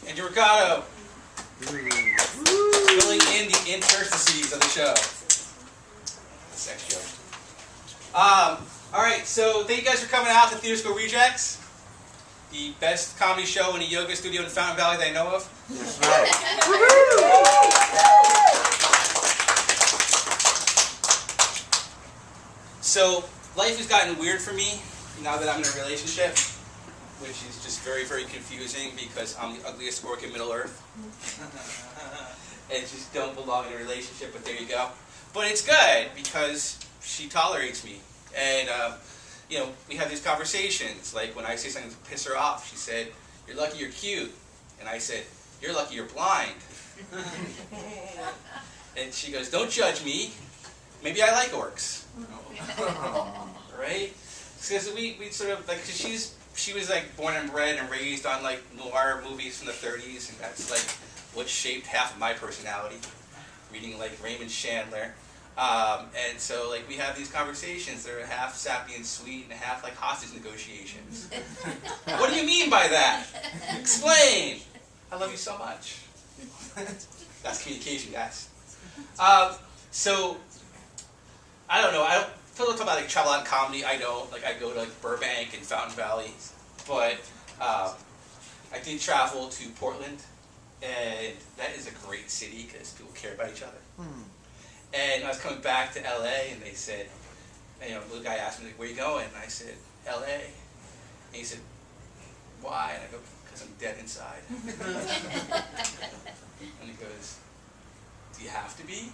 Andrew Ricardo. Filling in the interstices of the show. Sex joke. Alright, so thank you guys for coming out to Theater School Rejects. The best comedy show in a yoga studio in Fountain Valley that I know of. That's right. So, life has gotten weird for me now that I'm in a relationship, which is just very, very confusing because I'm the ugliest orc in Middle Earth. And just don't belong in a relationship, but there you go. But it's good because she tolerates me. And, you know, we have these conversations. Like when I say something to piss her off, she said, "You're lucky you're cute." And I said, "You're lucky you're blind." And she goes, "Don't judge me. Maybe I like orcs." Right? Because we sort of, like, cause she was like born and bred and raised on like noir movies from the 30s, and that's like what shaped half of my personality, reading like Raymond Chandler. And so like we have these conversations that are half sappy and sweet and half like hostage negotiations. What do you mean by that? Explain! I love you so much. That's communication, guys. So, I don't know, people talk about like travel out comedy. I don't. Like I go to like Burbank and Fountain Valley, but I did travel to Portland, and that is a great city because people care about each other. And I was coming back to LA, and they said, you know, the guy asked me, like, "Where you going?" And I said, "LA." And he said, "Why?" And I go, "Because I'm dead inside." And he goes, "Do you have to be?"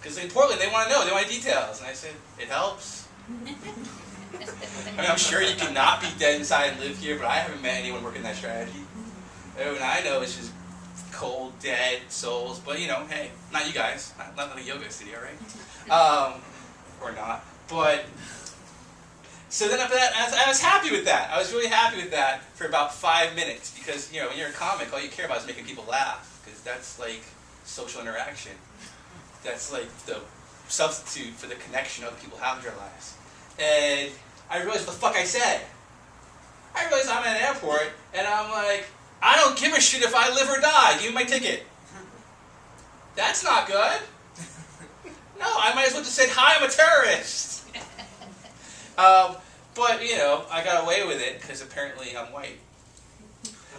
Because in Portland, they want to know, they want details. And I said, "It helps." I mean, I'm sure you cannot be dead inside and live here, but I haven't met anyone working that strategy. Everyone I know is just cold, dead souls. But, you know, hey, not you guys. Not a yoga studio, right? Or not. But, so then after that, I was happy with that. I was really happy with that for about 5 minutes. Because, you know, when you're a comic, all you care about is making people laugh. Because that's like social interaction. That's like the substitute for the connection other people have in their lives. And I realized what the fuck I said. I realized I'm at an airport, and I'm like, I don't give a shit if I live or die. Give me my ticket. That's not good. No, I might as well just say, "Hi, I'm a terrorist." But, you know, I got away with it because apparently I'm white.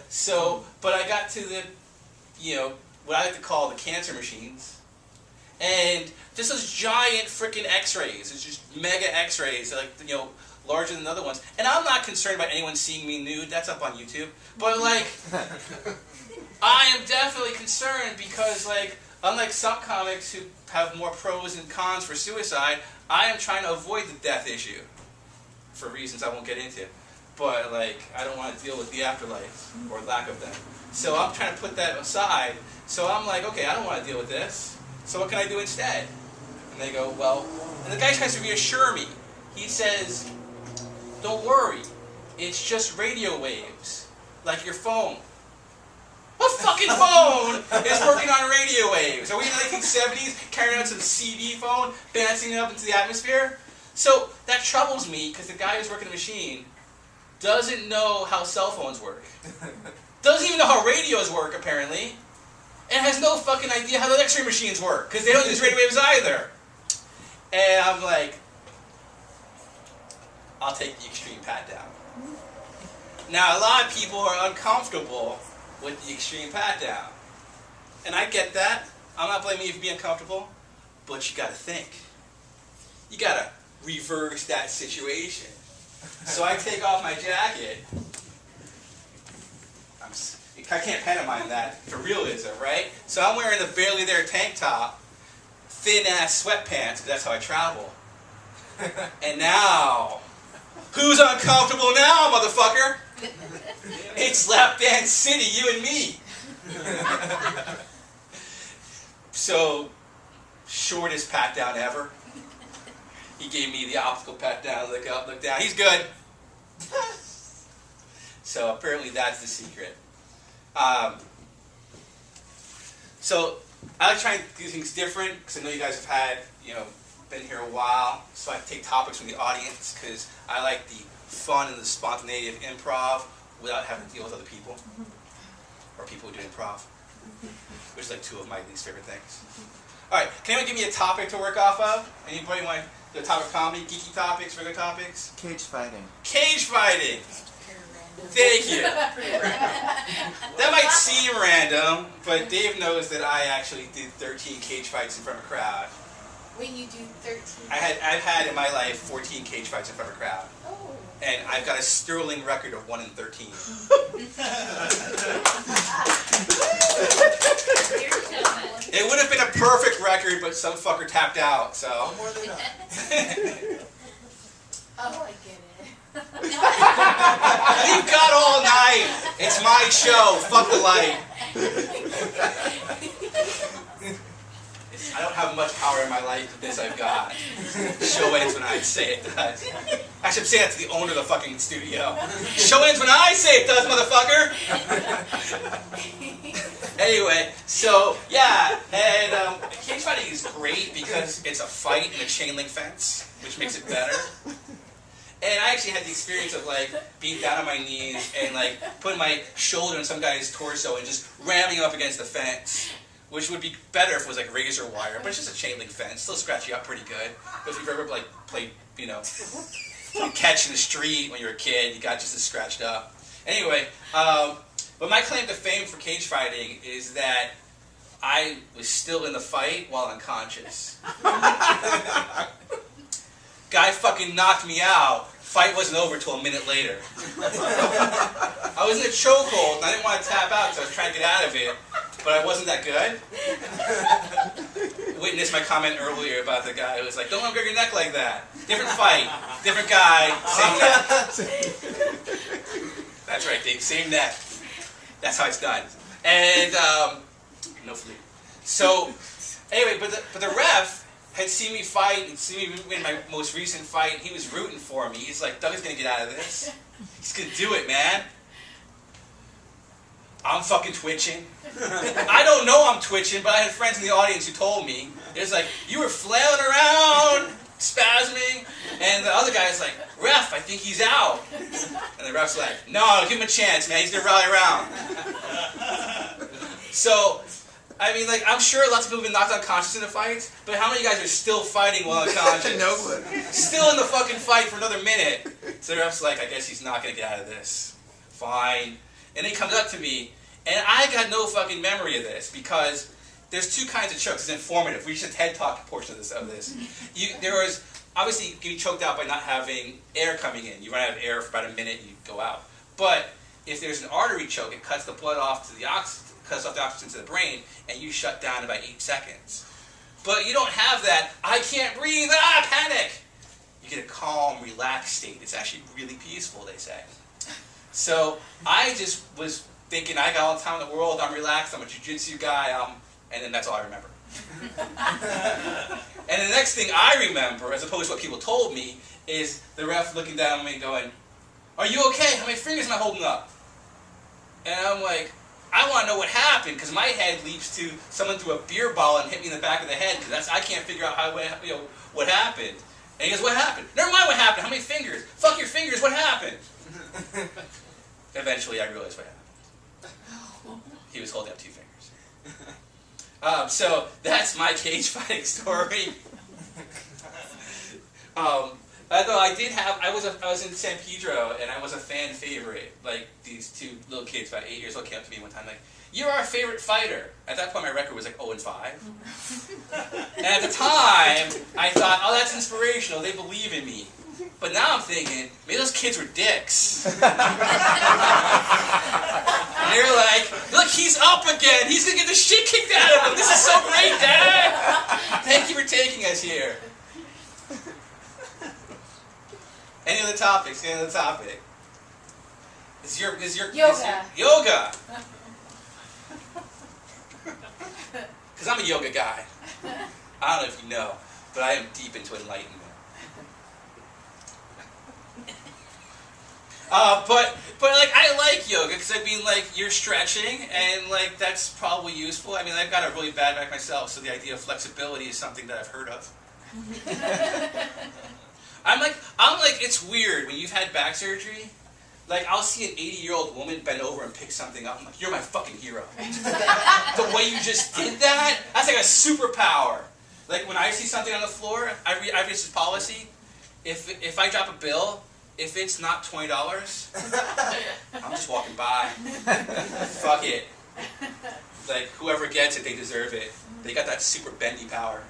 So, but I got to the, you know, what I like to call the cancer machines. And just those giant freaking x-rays. It's just mega x-rays, like, you know, larger than the other ones. And I'm not concerned about anyone seeing me nude. That's up on YouTube. But, like, I am definitely concerned because, like, unlike some comics who have more pros and cons for suicide, I am trying to avoid the death issue for reasons I won't get into. But, like, I don't want to deal with the afterlife or lack of them. So I'm trying to put that aside. So I'm like, okay, I don't want to deal with this. So what can I do instead? And they go, well, and the guy tries to reassure me. He says, "Don't worry, it's just radio waves, like your phone." What fucking phone is working on radio waves? Are we in the 1970s carrying out some CD phone, bouncing it up into the atmosphere? So that troubles me because the guy who's working the machine doesn't know how cell phones work. Doesn't even know how radios work, apparently. And has no fucking idea how the x-ray machines work, because they don't use radio waves either. And I'm like, I'll take the extreme pat down. Now, a lot of people are uncomfortable with the extreme pat down. And I get that. I'm not blaming you for being uncomfortable, but you gotta think. You gotta reverse that situation. So I take off my jacket. I can't pantomime that for realism, right? So I'm wearing a barely there tank top, thin-ass sweatpants, because that's how I travel. And now, who's uncomfortable now, motherfucker? It's Lap Dance City, you and me. So, shortest pat down ever. He gave me the optical pat down, look up, look down. He's good. So apparently that's the secret. So I like trying to do things different because I know you guys have had, you know, been here a while, so I take topics from the audience because I like the fun and the spontaneity of improv without having to deal with other people or people who do improv, which is like two of my least favorite things. All right, can anyone give me a topic to work off of? Anybody want the topic of comedy, geeky topics, regular topics? Cage fighting. Cage fighting. Thank you. That might seem random, but Dave knows that I actually did 13 cage fights in front of a crowd. Wait, you do 13? I've had in my life 14 cage fights in front of a crowd. Oh. And I've got a sterling record of 1 in 13. It would have been a perfect record, but some fucker tapped out, so. No more than that. Oh, I get it. You've got all night. It's my show. Fuck the light. I don't have much power in my life, but this I've got. Show ends when I say it does. I should say that to the owner of the fucking studio. Show ends when I say it does, motherfucker! Anyway, so, yeah, and cage fighting is great because it's a fight in a chain link fence, which makes it better. And I actually had the experience of, like, being down on my knees and, like, putting my shoulder on some guy's torso and just ramming him up against the fence. Which would be better if it was like razor wire, but it's just a chain link fence. Still scratch you up pretty good. But if you've ever like played, you know, catch in the street when you were a kid, you got just as scratched up. Anyway, but my claim to fame for cage fighting is that I was still in the fight while unconscious. Guy fucking knocked me out. Fight wasn't over till a minute later. I was in a chokehold and I didn't want to tap out, so I was trying to get out of it. But I wasn't that good. Witness my comment earlier about the guy who was like, don't break your neck like that. Different fight, different guy, same neck. That's right, Dave, same neck. That's how it's done. And, no flea. So, anyway, but the ref had seen me fight and seen me win my most recent fight. He was rooting for me. He's like, Doug's going to get out of this. He's going to do it, man. I'm fucking twitching. I don't know I'm twitching, but I had friends in the audience who told me. It was like, you were flailing around, spasming, and the other guy's like, ref, I think he's out. And the ref's like, no, give him a chance, man, he's gonna rally around. So, I mean, like, I'm sure lots of people have been knocked unconscious in a fight, but how many of you guys are still fighting while unconscious? Nobody. Still in the fucking fight for another minute. So the ref's like, I guess he's not gonna get out of this. Fine. And then he comes up to me, and I got no fucking memory of this because there's two kinds of chokes. It's informative. We just had TED Talk portion of this. There was obviously getting choked out by not having air coming in. You run out of air for about a minute, and you go out. But if there's an artery choke, it cuts the blood off to the cuts off the oxygen to the brain, and you shut down in about 8 seconds. But you don't have that. I can't breathe. Panic. You get a calm, relaxed state. It's actually really peaceful, they say. So I just was thinking I got all the time in the world, I'm relaxed, I'm a jiu-jitsu guy, and then that's all I remember. And the next thing I remember, as opposed to what people told me, is the ref looking down at me and going, are you okay? How many fingers am I holding up? And I'm like, I want to know what happened, because my head leaps to someone threw a beer ball and hit me in the back of the head, because I can't figure out what happened. And he goes, what happened? Never mind what happened, how many fingers? Fuck your fingers, what happened? Eventually I realized what happened. He was holding up 2 fingers. So that's my cage fighting story. Although I was in San Pedro and I was a fan favorite. Like these 2 little kids about 8 years old came up to me one time like, you're our favorite fighter. At that point my record was like 0-5. And at the time I thought, oh, that's inspirational. They believe in me. But now I'm thinking, maybe those kids were dicks. And they're like, look, he's up again. He's going to get the shit kicked out of him. This is so great, Dad. Thank you for taking us here. Any other topics? Any other topic? Is your yoga. Yoga. Because I'm a yoga guy. I don't know if you know, but I am deep into enlightenment. But like I like yoga because I mean like you're stretching and like that's probably useful. I mean I've got a really bad back myself, so the idea of flexibility is something that I've heard of. I'm like, it's weird when you've had back surgery. Like, I'll see an 80-year-old woman bend over and pick something up. I'm like, you're my fucking hero. The way you just did that, that's like a superpower. Like, when I see something on the floor, I've reached this policy. If I drop a bill, if it's not $20, I'm just walking by. Fuck it. Like, whoever gets it, they deserve it. They got that super bendy power.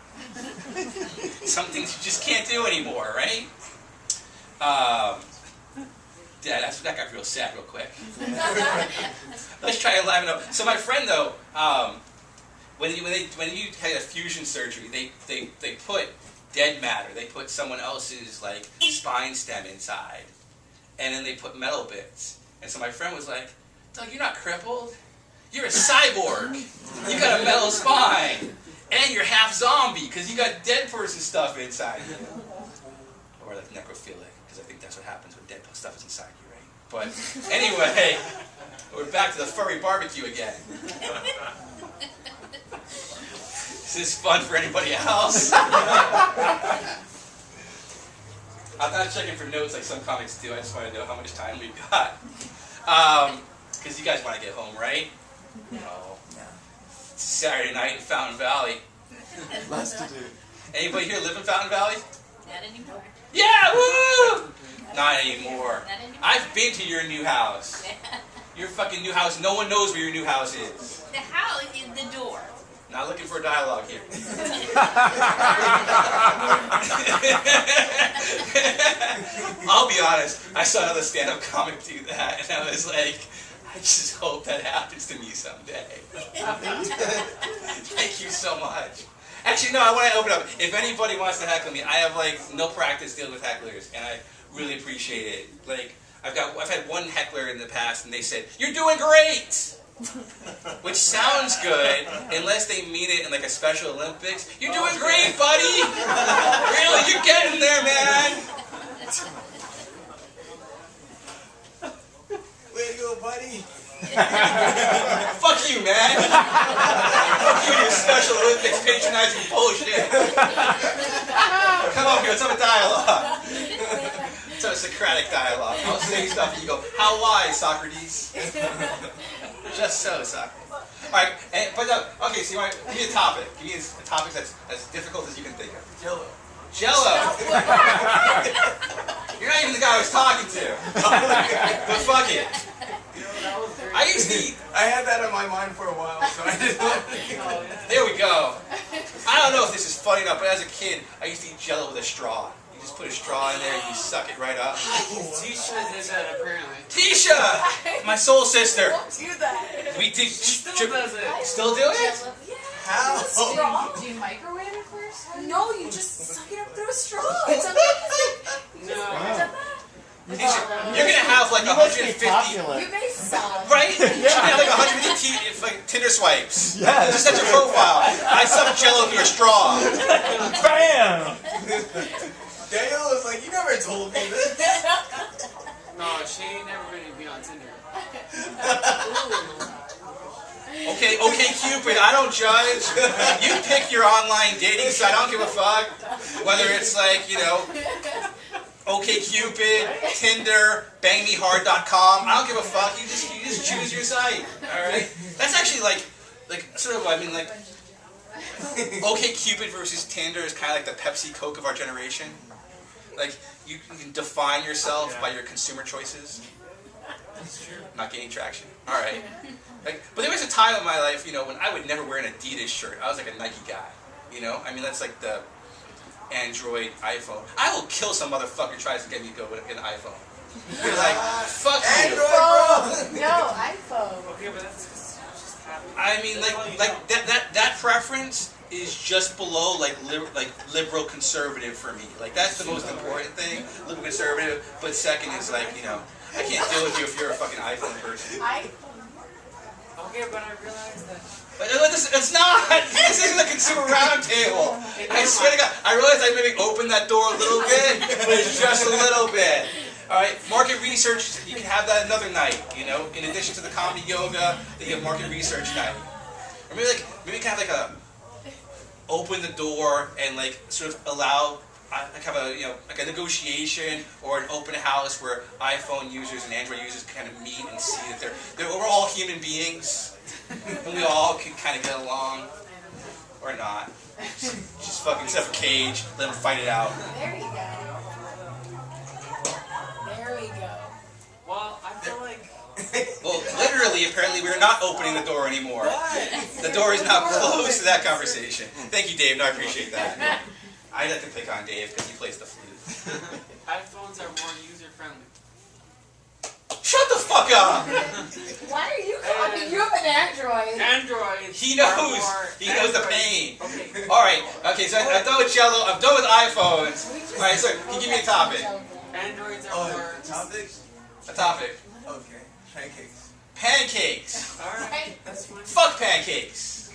Some things you just can't do anymore, right? Yeah, that got real sad real quick. Let's try to liven up. So my friend, though, when you had a fusion surgery, they put dead matter. They put someone else's like spine stem inside, and then they put metal bits. And so my friend was like, "Doug, you're not crippled. You're a cyborg. You got a metal spine, and you're half zombie because you got dead person stuff inside you." Or like necrophilic, because I think that's what happens when dead stuff is inside you, right? But anyway, we're back to the furry barbecue again. Is this fun for anybody else? I'm not checking for notes like some comics do. I just want to know how much time we've got. Because you guys want to get home, right? No. It's Saturday night in Fountain Valley. Lots to do. Anybody here live in Fountain Valley? Not anymore. Yeah, woo! Not anymore. Not anymore. I've been to your new house. Your fucking new house. No one knows where your new house is. The house is the door. Not looking for a dialogue here. I'll be honest. I saw another stand-up comic do that, and I was like, I just hope that happens to me someday. Thank you so much. Actually, no, I want to open up. If anybody wants to heckle me, I have like no practice dealing with hecklers, and I really appreciate it. Like, I've had one heckler in the past, and they said, "You're doing great," which sounds good, unless they mean it in like a Special Olympics. "You're doing great, buddy. Really, you're getting there, man." Way to go, buddy. Fuck you, man. Fuck you and your Special Olympics patronizing bullshit. Come on here, let's have a dialogue. Let's have a Socratic dialogue. I'll say stuff and you go, "How wise, Socrates?" Just so, Socrates. Alright, okay, so you want to give me a topic. Give me a topic that's as difficult as you can think of. Jello. Jello! You're not even the guy I was talking to. But fuck it. I used to eat. I had that on my mind for a while, so I didn't want to think of it. There we go. I don't know if this is funny enough, but as a kid, I used to eat Jello with a straw. You just put a straw in there and you suck it right up. Tisha did that apparently. Tisha! My soul sister. Don't do that. We did. Still does it. Still do it? Yeah. How? Straw? Do you microwave it first? No, you just suck it up through a straw. It's amazing. No. Wow. Tisha, you're gonna have like You must be 150. popular. You may suck. Right? You're gonna have like 150 like Tinder swipes. Yes. Just at your profile. I suck Jello through a straw. Bam! Daniel was like, "You never told me this." No, she ain't never gonna be on Tinder. Okay, Cupid, I don't judge. You pick your online dating site, I don't give a fuck. Whether it's like, you know, OkCupid, Tinder, BangMeHard.com, I don't give a fuck. You just choose your site. Alright? That's actually like sort of, I mean, like, OkCupid versus Tinder is kind of like the Pepsi Coke of our generation. Like, you can define yourself by your consumer choices. That's true. Not gaining traction. Alright. Like, but there was a time in my life, you know, when I would never wear an Adidas shirt. I was like a Nike guy. You know? I mean, that's like the Android iPhone. I will kill some motherfucker who tries to get me to go with an iPhone. You're like, fuck you. Android, bro. No, iPhone. Okay, but that's just happening. I mean, like that preference is just below like liberal conservative for me. Like that's the most important thing, liberal conservative. But second is like, you know, I can't deal with you if you're a fucking iPhone person. Okay, but I realized that. But it's not. This isn't a consumer roundtable. I swear to God, I realize I maybe opened that door a little bit, but it's just a little bit. All right, market research. You can have that another night. You know, in addition to the comedy yoga, you have market research night. Or maybe we can have like a open the door and like sort of allow like have a like a negotiation or an open house where iPhone users and Android users kind of meet and see that we're all human beings and we all can kind of get along or not. Just fucking set up a cage, let them fight it out. There you go. There we go. Well, I feel like... Well, literally, apparently, we're not opening the door anymore. The door is now closed to that conversation. Thank you, Dave. No, I appreciate that. I'd like to pick on Dave because he plays the flute. iPhones are more user-friendly. Shut the fuck up! Why are you calling? You have an Android. Androids He are knows. more... He knows the Androids- pain. Okay. All right. Okay. So I'm done with Jello. I'm done with iPhones. All right. So can you give me a topic? Androids are Oh, more... topics? A topic. Okay. Pancakes. Pancakes. Alright, that's fine. Fuck pancakes.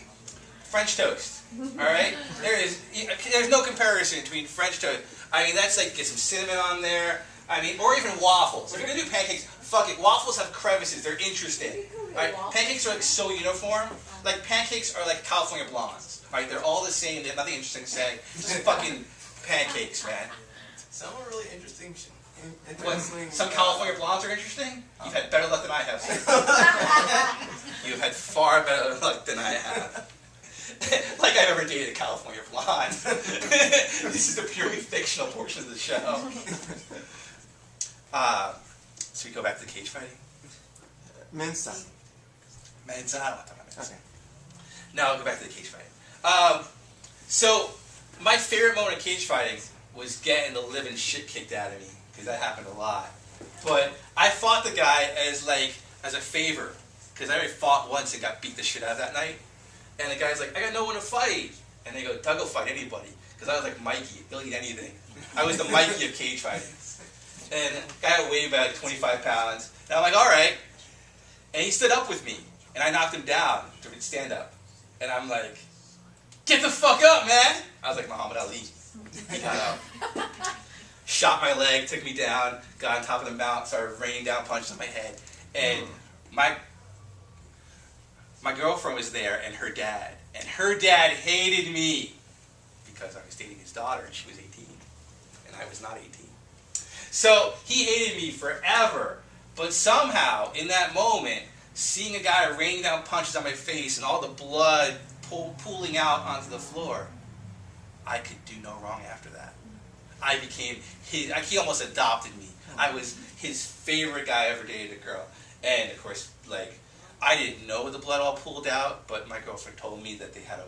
French toast. All right. There's no comparison between French toast. I mean, that's like get some cinnamon on there. I mean, or even waffles. If you're gonna do pancakes, fuck it. Waffles have crevices. They're interesting. Right? Pancakes are like so uniform. Like pancakes are like California blondes. Right? They're all the same. They have nothing interesting to say. Just fucking pancakes, man. Some are really interesting. What, some California blondes are interesting? You've had better luck than I have. You've had far better luck than I have. Like I've ever dated a California blonde. This is the purely fictional portion of the show. So we go back to the cage fighting? Mensa. Mensa, I don't want to talk about Mensa. Okay. Now I'll go back to the cage fighting. So my favorite moment of cage fighting was getting the living shit kicked out of me, because that happened a lot. But I fought the guy as a favor, because I already fought once and got beat the shit out of that night. And the guy's like, I got no one to fight. And they go, Doug will fight anybody. Because I was like Mikey, he'll eat anything. I was the Mikey of cage fighting. And the guy weighed about 25 pounds. And I'm like, all right. And he stood up with me. And I knocked him down to stand up. And I'm like, get the fuck up, man. I was like Muhammad Ali. He got up. Shot my leg, took me down, got on top of the mount, started raining down punches on my head. And my girlfriend was there and her dad. And her dad hated me because I was dating his daughter and she was 18. And I was not 18. So he hated me forever. But somehow, in that moment, seeing a guy raining down punches on my face and all the blood pooling out onto the floor, I could do no wrong after that. I became his, he almost adopted me. I was his favorite guy I ever dated a girl. And of course, like, I didn't know the blood all pooled out, but my girlfriend told me that they had to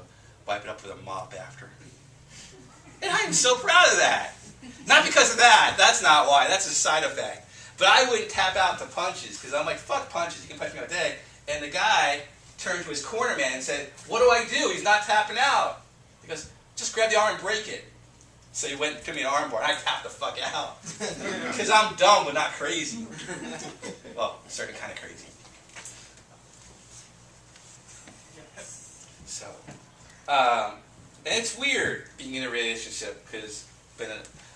wipe it up with a mop after. And I am so proud of that. Not because of that, that's not why, that's a side effect. But I wouldn't tap out to punches, because I'm like, fuck punches, you can punch me all day. And the guy turned to his corner man and said, what do I do? He's not tapping out. He goes, just grab the arm and break it. So he went and took me an arm bar, and I tapped the fuck out. Because I'm dumb, but not crazy. Well, certain kind of crazy. So, and it's weird being in a relationship, because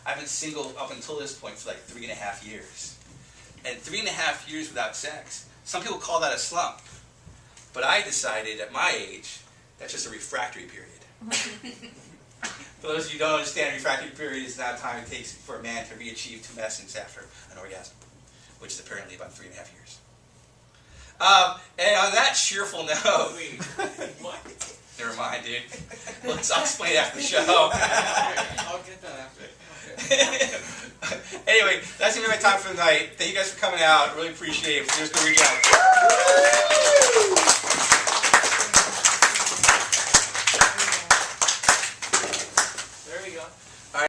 I've been single up until this point for like 3.5 years. And 3.5 years without sex, some people call that a slump. But I decided at my age, that's just a refractory period. For those of you who don't understand, a refractory period is the amount of time it takes for a man to re-achieve tumescence after an orgasm, which is apparently about 3.5 years. And on that cheerful note, What? never mind, dude. I'll explain it after the show. I'll get that after. Anyway, that's gonna be my time for the night. Thank you guys for coming out. Really appreciate it. Just go reach out.